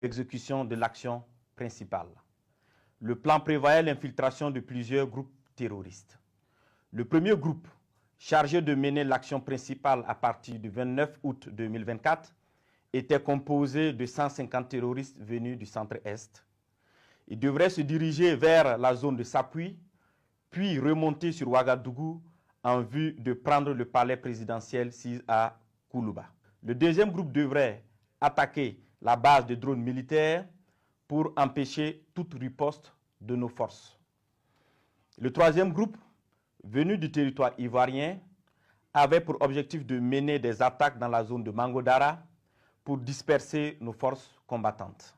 l'exécution de l'action principale. Le plan prévoyait l'infiltration de plusieurs groupes terroristes. Le premier groupe, chargé de mener l'action principale à partir du 29 août 2024, était composé de 150 terroristes venus du centre-est. Ils devraient se diriger vers la zone de Sapui, puis remonter sur Ouagadougou en vue de prendre le palais présidentiel à Koulouba. Le deuxième groupe devrait attaquer la base de drones militaires pour empêcher toute riposte de nos forces. Le troisième groupe, venu du territoire ivoirien, avait pour objectif de mener des attaques dans la zone de Mangodara pour disperser nos forces combattantes.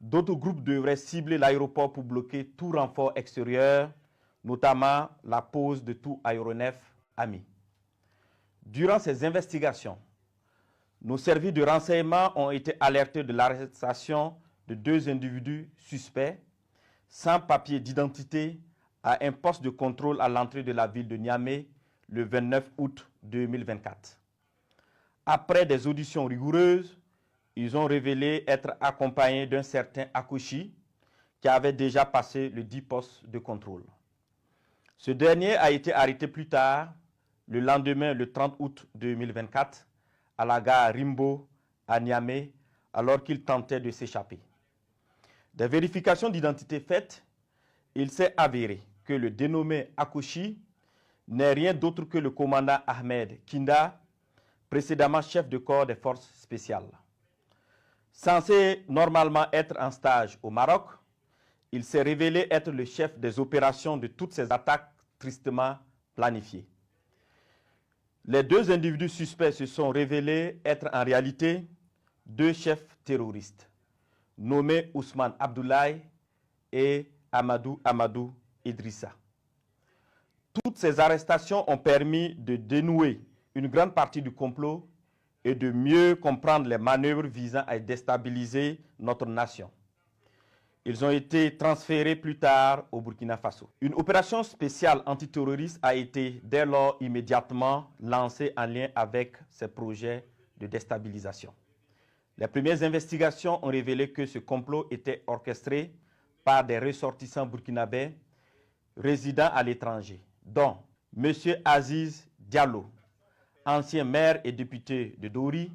D'autres groupes devraient cibler l'aéroport pour bloquer tout renfort extérieur, notamment la pose de tout aéronef ami. Durant ces investigations, nos services de renseignement ont été alertés de l'arrestation de 2 individus suspects sans papier d'identité à un poste de contrôle à l'entrée de la ville de Niamey le 29 août 2024. Après des auditions rigoureuses, ils ont révélé être accompagnés d'un certain Akouchi qui avait déjà passé le 10 postes de contrôle. Ce dernier a été arrêté plus tard, le lendemain, le 30 août 2024, à la gare Rimbo, à Niamey, alors qu'il tentait de s'échapper. Des vérifications d'identité faites, il s'est avéré que le dénommé Akouchi n'est rien d'autre que le commandant Ahmed Kinda, précédemment chef de corps des forces spéciales. Censé normalement être en stage au Maroc, il s'est révélé être le chef des opérations de toutes ces attaques tristement planifiées. Les 2 individus suspects se sont révélés être en réalité 2 chefs terroristes, nommés Ousmane Abdoulaye et Amadou Idrissa. Toutes ces arrestations ont permis de dénouer une grande partie du complot et de mieux comprendre les manœuvres visant à déstabiliser notre nation. Ils ont été transférés plus tard au Burkina Faso. Une opération spéciale antiterroriste a été dès lors immédiatement lancée en lien avec ces projets de déstabilisation. Les premières investigations ont révélé que ce complot était orchestré par des ressortissants burkinabés résidant à l'étranger, dont M. Aziz Diallo, ancien maire et député de Dori,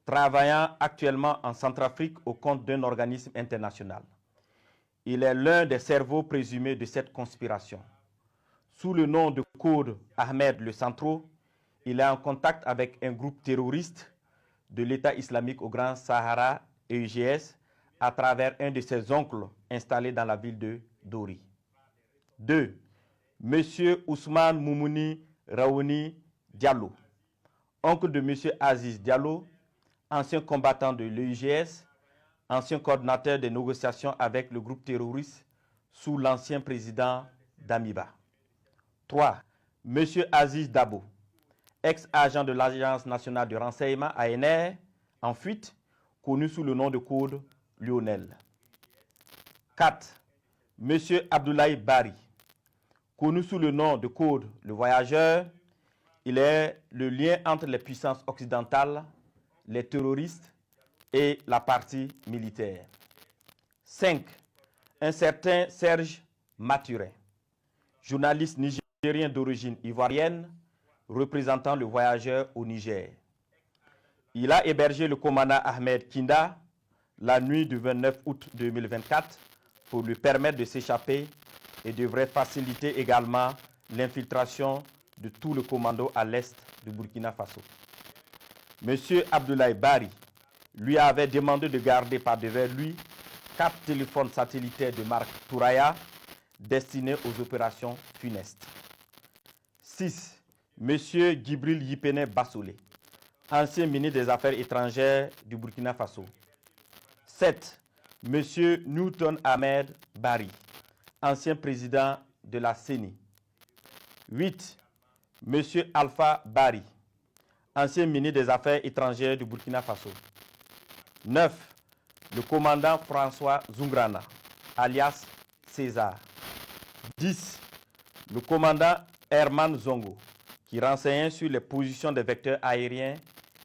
travaillant actuellement en Centrafrique au compte d'un organisme international. Il est l'un des cerveaux présumés de cette conspiration. Sous le nom de code Ahmed le Centro, il est en contact avec un groupe terroriste de l'État islamique au Grand Sahara, EUGS, à travers un de ses oncles installé dans la ville de Dori. 2. M. Ousmane Moumouni Raouni Diallo, oncle de M. Aziz Diallo, ancien combattant de l'EUGS, ancien coordinateur des négociations avec le groupe terroriste sous l'ancien président Damiba. 3. M. Aziz Dabo, ex-agent de l'Agence nationale de renseignement ANR, en fuite, connu sous le nom de code Lionel. 4. M. Abdoulaye Bari, connu sous le nom de code Le Voyageur. Il est le lien entre les puissances occidentales, les terroristes et la partie militaire. 5. Un certain Serge Maturin, journaliste nigérien d'origine ivoirienne, représentant Le Voyageur au Niger. Il a hébergé le commandant Ahmed Kinda la nuit du 29 août 2024 pour lui permettre de s'échapper et devrait faciliter également l'infiltration de tout le commando à l'est du Burkina Faso. M. Abdoulaye Bari lui avait demandé de garder par devers lui 4 téléphones satellitaires de marque Touraya destinés aux opérations funestes. 6. M. Djibril Yipene Bassolé, ancien ministre des Affaires étrangères du Burkina Faso. 7. M. Newton Ahmed Bari, ancien président de la CENI. 8. M. Alpha Bari, ancien ministre des Affaires étrangères du Burkina Faso. 9. Le commandant François Zungrana, alias César. 10. Le commandant Herman Zongo, qui renseignait sur les positions des vecteurs aériens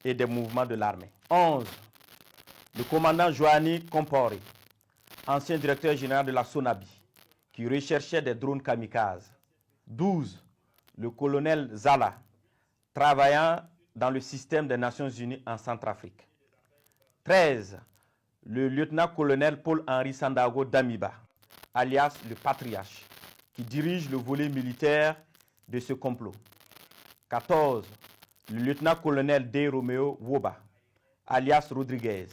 et des mouvements de l'armée. 11. le commandant Joanny Compore, ancien directeur général de la SONABI, qui recherchait des drones kamikazes. 12. Le colonel Zala, travaillant dans le système des Nations Unies en Centrafrique. 13. Le lieutenant-colonel Paul-Henri Sandaogo Damiba, alias le Patriarche, qui dirige le volet militaire de ce complot. 14. Le lieutenant-colonel D. Romeo Woba, alias Rodriguez,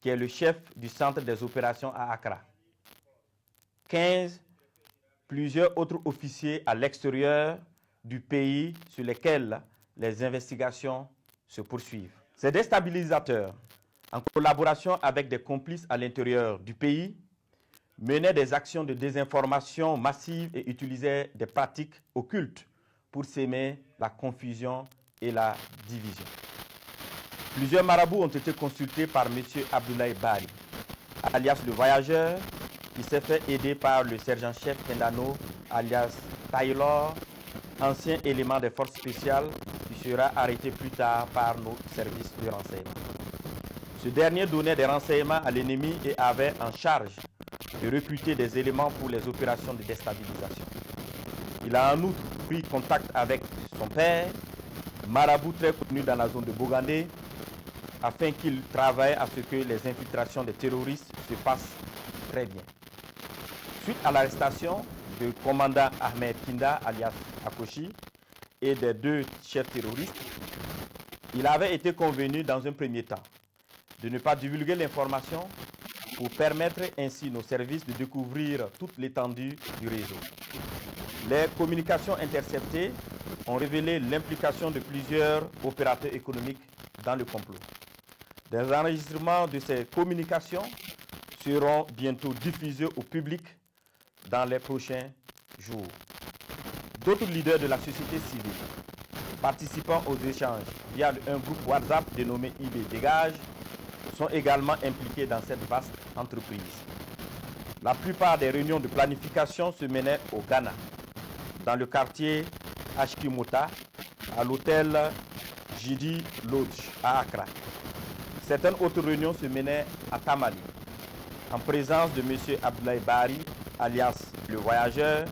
qui est le chef du centre des opérations à Accra. 15. Plusieurs autres officiers à l'extérieur du pays sur lesquels les investigations se poursuivent. Ces déstabilisateurs, en collaboration avec des complices à l'intérieur du pays, menaient des actions de désinformation massive et utilisaient des pratiques occultes pour s'aimer la confusion et la division. Plusieurs marabouts ont été consultés par M. Abdoulaye Bari, alias le voyageur, qui s'est fait aider par le sergent-chef Tendano, alias Taylor, ancien élément des forces spéciales, qui sera arrêté plus tard par nos services de renseignement. Ce dernier donnait des renseignements à l'ennemi et avait en charge de recruter des éléments pour les opérations de déstabilisation. Il a en outre pris contact avec son père, marabout très connu dans la zone de Bogandé, afin qu'il travaille à ce que les infiltrations des terroristes se passent très bien. Suite à l'arrestation du commandant Ahmed Kinda, alias Akoshi, et des 2 chefs terroristes, il avait été convenu dans un premier temps de ne pas divulguer l'information pour permettre ainsi nos services de découvrir toute l'étendue du réseau. Les communications interceptées ont révélé l'implication de plusieurs opérateurs économiques dans le complot. Des enregistrements de ces communications seront bientôt diffusés au public dans les prochains jours. D'autres leaders de la société civile participant aux échanges via un groupe WhatsApp dénommé IB Dégage sont également impliqués dans cette vaste entreprise. La plupart des réunions de planification se menaient au Ghana, dans le quartier Ashkimota, à l'hôtel Jidi Lodge à Accra. Certaines autres réunions se menaient à Tamale, en présence de M. Abdoulaye Bari, alias le voyageur,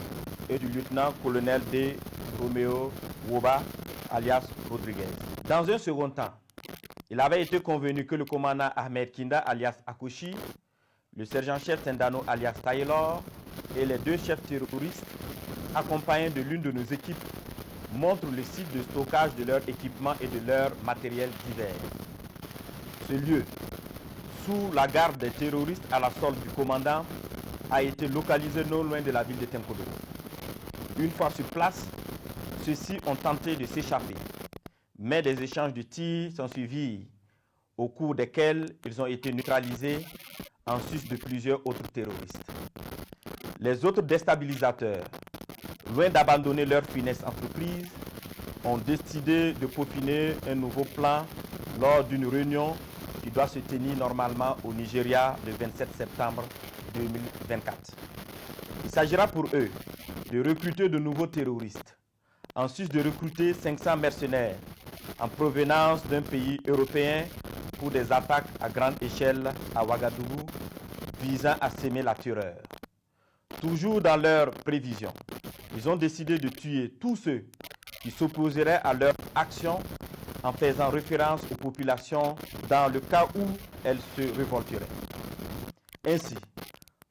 et du lieutenant-colonel D. Romeo Woba, alias Rodriguez. Dans un second temps, il avait été convenu que le commandant Ahmed Kinda, alias Akoshi, le sergent-chef Tendano, alias Taylor, et les 2 chefs terroristes, accompagnés de l'une de nos équipes, montrent le site de stockage de leurs équipements et de leurs matériels divers. Ce lieu, sous la garde des terroristes à la solde du commandant, a été localisé non loin de la ville de Tenkodo. Une fois sur place, ceux-ci ont tenté de s'échapper, mais des échanges de tirs sont suivis, au cours desquels ils ont été neutralisés en sus de plusieurs autres terroristes. Les autres déstabilisateurs, loin d'abandonner leur funeste entreprise, ont décidé de peaufiner un nouveau plan lors d'une réunion qui doit se tenir normalement au Nigeria le 27 septembre 2024. Il s'agira pour eux de recruter de nouveaux terroristes, en sus de recruter 500 mercenaires en provenance d'un pays européen pour des attaques à grande échelle à Ouagadougou visant à semer la terreur. Toujours dans leurs prévisions, ils ont décidé de tuer tous ceux qui s'opposeraient à leur action en faisant référence aux populations dans le cas où elles se révolteraient. Ainsi,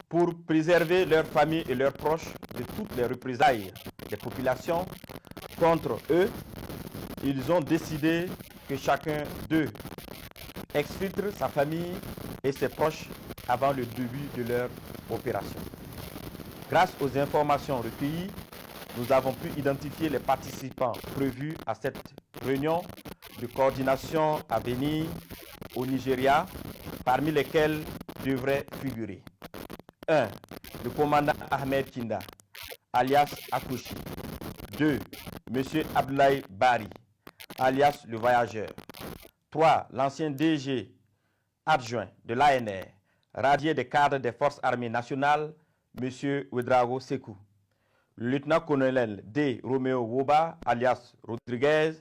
pour préserver leurs familles et leurs proches de toutes les représailles des populations contre eux, ils ont décidé que chacun d'eux exfiltre sa famille et ses proches avant le début de leur opération. Grâce aux informations recueillies, nous avons pu identifier les participants prévus à cette réunion de coordination à venir au Nigeria, parmi lesquels devraient figurer 1. Le commandant Ahmed Kinda, alias Akoshi. 2. M. Abdoulaye Bari, alias le voyageur. 3. L'ancien DG adjoint de l'ANR, radié des cadres des forces armées nationales, M. Ouedraogo Sekou. Le lieutenant-colonel D. Romeo Woba, alias Rodriguez,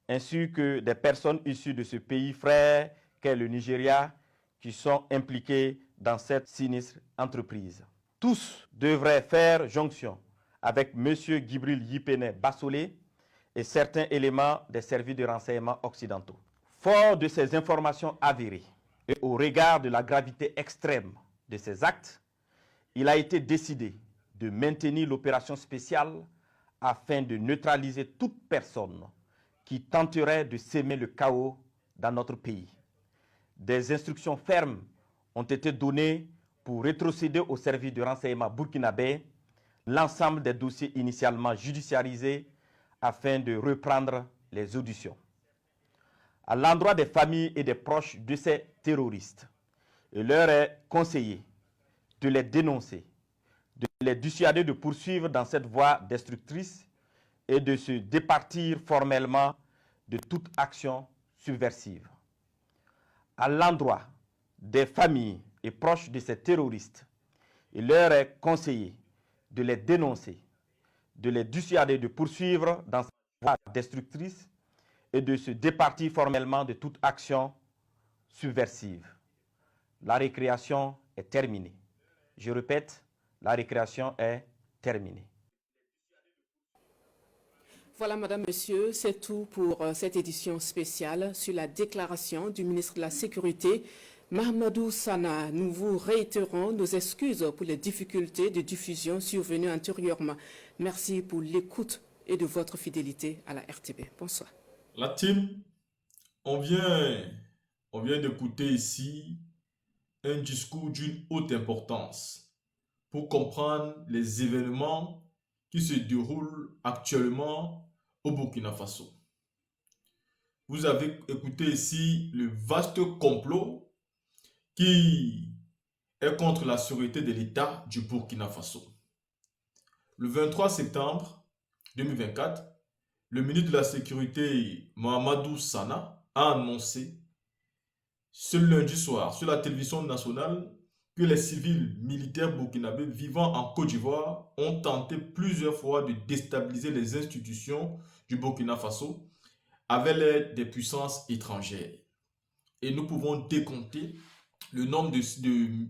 ainsi que des personnes issues de ce pays frère qu'est le Nigeria, qui sont impliqués dans cette sinistre entreprise. Tous devraient faire jonction avec M. Gibril Yipene Bassolé et certains éléments des services de renseignement occidentaux. Fort de ces informations avérées et au regard de la gravité extrême de ces actes, il a été décidé de maintenir l'opération spéciale afin de neutraliser toute personne qui tenterait de semer le chaos dans notre pays. Des instructions fermes ont été données pour rétrocéder au service de renseignement burkinabé l'ensemble des dossiers initialement judiciarisés afin de reprendre les auditions. À l'endroit des familles et des proches de ces terroristes, il leur est conseillé de les dénoncer, de les dissuader de poursuivre dans cette voie destructrice et de se départir formellement de toute action subversive. À l'endroit des familles et proches de ces terroristes, il leur est conseillé de les dénoncer, de les dissuader de poursuivre dans cette voie destructrice et de se départir formellement de toute action subversive. La récréation est terminée. Je répète, la récréation est terminée. Voilà, Madame, Monsieur, c'est tout pour cette édition spéciale sur la déclaration du ministre de la Sécurité, Mahamadou Sana. Nous vous réitérons nos excuses pour les difficultés de diffusion survenues antérieurement. Merci pour l'écoute et de votre fidélité à la RTB. Bonsoir. La team, on vient d'écouter ici un discours d'une haute importance pour comprendre les événements qui se déroulent actuellement au Burkina Faso. Vous avez écouté ici le vaste complot qui est contre la sûreté de l'État du Burkina Faso. Le 23 septembre 2024, le ministre de la Sécurité, Mahamadou Sana, a annoncé ce lundi soir sur la télévision nationale que les civils militaires burkinabés vivant en Côte d'Ivoire ont tenté plusieurs fois de déstabiliser les institutions du Burkina Faso avec l'aide des puissances étrangères. Et nous pouvons décompter le nombre de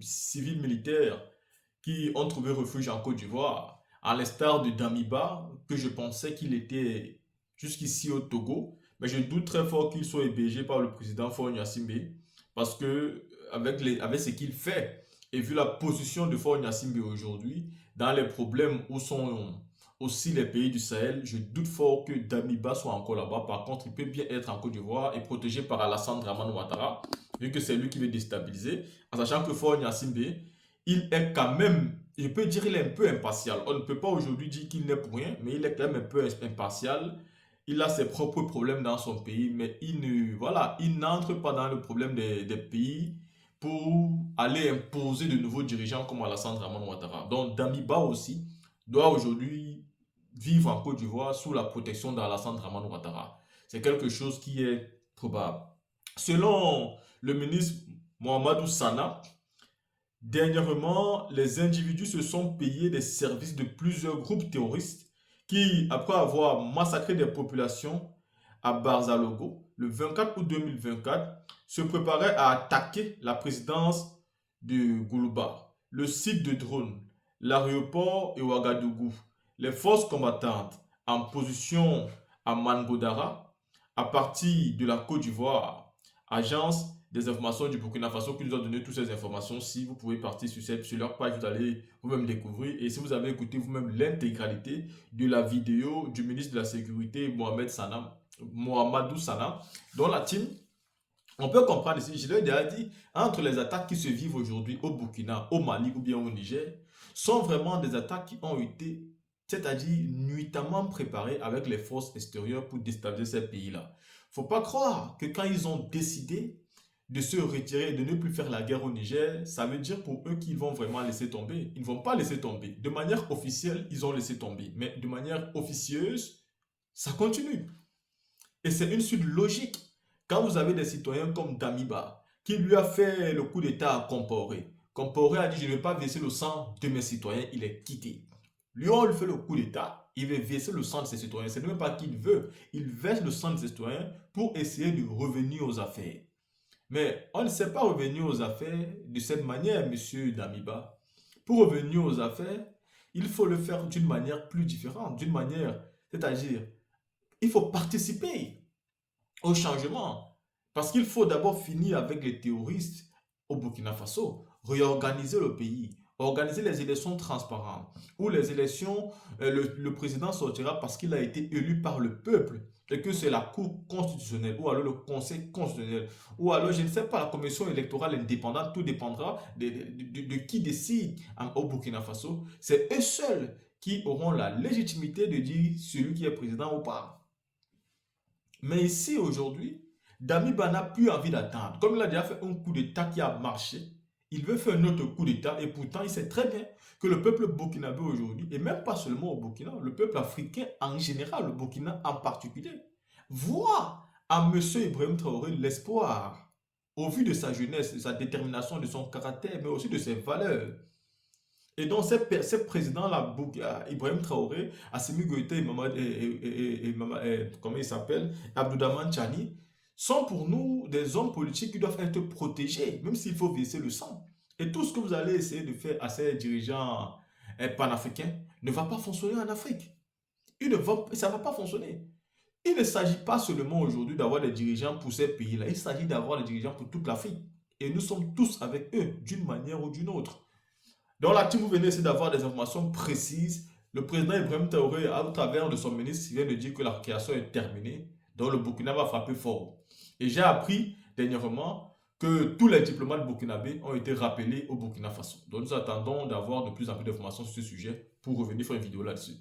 civils militaires qui ont trouvé refuge en Côte d'Ivoire, à l'instar de Damiba, que je pensais qu'il était jusqu'ici au Togo, mais je doute très fort qu'il soit hébergé par le président Faure Gnassingbé, parce que avec ce qu'il fait, et vu la position de Faure Gnassingbé aujourd'hui, dans les problèmes où sont aussi les pays du Sahel, je doute fort que Damiba soit encore là-bas. Par contre, il peut bien être en Côte d'Ivoire et protégé par Alassane Dramane Ouattara, vu que c'est lui qui veut déstabiliser, en sachant que Faure Gnassingbé, il est quand même, je peux dire, il est un peu impartial. On ne peut pas aujourd'hui dire qu'il n'est pour rien, mais il est quand même un peu impartial. Il a ses propres problèmes dans son pays, mais il n'entre pas dans le problème des pays pour aller imposer de nouveaux dirigeants comme Alassane Dramane Ouattara. Donc Damiba aussi doit aujourd'hui vivre en Côte d'Ivoire sous la protection d'Alassane Dramane Ouattara. C'est quelque chose qui est probable. Selon le ministre Mahamadou Sana, dernièrement, les individus se sont payés des services de plusieurs groupes terroristes qui, après avoir massacré des populations à Barzalogo, le 24 août 2024, se préparaient à attaquer la présidence de Goulouba, le site de drone, l'aéroport et Ouagadougou. Les forces combattantes en position à Manbodara, à partir de la Côte d'Ivoire, agence des informations du Burkina Faso qui nous a donné toutes ces informations. Si vous pouvez partir sur leur page, vous allez vous-même découvrir. Et si vous avez écouté vous-même l'intégralité de la vidéo du ministre de la Sécurité, Mahamadou Sana, dont la team, on peut comprendre ici, je l'ai déjà dit, entre les attaques qui se vivent aujourd'hui au Burkina, au Mali ou bien au Niger, sont vraiment des attaques qui ont été, c'est-à-dire nuitamment préparées avec les forces extérieures pour déstabiliser ces pays-là. Il ne faut pas croire que quand ils ont décidé de se retirer et de ne plus faire la guerre au Niger, ça veut dire pour eux qu'ils vont vraiment laisser tomber. Ils ne vont pas laisser tomber. De manière officielle, ils ont laissé tomber. Mais de manière officieuse, ça continue. Et c'est une suite logique. Quand vous avez des citoyens comme Damiba, qui lui a fait le coup d'État à Compaoré, Compaoré a dit « je ne vais pas verser le sang de mes citoyens », il est quitté. Lui, on lui fait le coup d'État, il veut verser le sang de ses citoyens. Ce n'est même pas qu'il veut, il verse le sang de ses citoyens pour essayer de revenir aux affaires. Mais on ne sait pas revenir aux affaires de cette manière, monsieur Damiba. Pour revenir aux affaires, il faut le faire d'une manière plus différente, d'une manière, c'est-à-dire, il faut participer au changement. Parce qu'il faut d'abord finir avec les terroristes au Burkina Faso, réorganiser le pays, organiser les élections transparentes, où les élections, le président sortira parce qu'il a été élu par le peuple, et que c'est la Cour constitutionnelle, ou alors le Conseil constitutionnel, ou alors, je ne sais pas, la commission électorale indépendante, tout dépendra de qui décide au Burkina Faso. C'est eux seuls qui auront la légitimité de dire celui qui est président ou pas. Mais ici, aujourd'hui, Damiba n'a plus envie d'attendre. Comme il a déjà fait un coup d'État qui a marché, il veut faire un autre coup d'État et pourtant il sait très bien que le peuple burkinabé aujourd'hui, et même pas seulement au Burkina, le peuple africain en général, le Burkina en particulier, voit à M. Ibrahim Traoré l'espoir, au vu de sa jeunesse, de sa détermination, de son caractère, mais aussi de ses valeurs. Et donc, ces présidents-là, Ibrahim Traoré, Assimi Goïta et comment il s'appelle, Abdourahmane Tchani, sont pour nous des hommes politiques qui doivent être protégés, même s'il faut verser le sang. Et tout ce que vous allez essayer de faire à ces dirigeants panafricains ne va pas fonctionner en Afrique. Ça ne va pas fonctionner. Il ne s'agit pas seulement aujourd'hui d'avoir des dirigeants pour ces pays-là, il s'agit d'avoir des dirigeants pour toute l'Afrique. Et nous sommes tous avec eux, d'une manière ou d'une autre. Donc là, si vous venez essayer d'avoir des informations précises, le président Ibrahim Traoré, à travers de son ministre, vient de dire que la création est terminée. Donc le Burkina va frapper fort. Et j'ai appris dernièrement que tous les diplomates burkinabés ont été rappelés au Burkina Faso. Donc nous attendons d'avoir de plus en plus d'informations sur ce sujet pour revenir faire une vidéo là-dessus.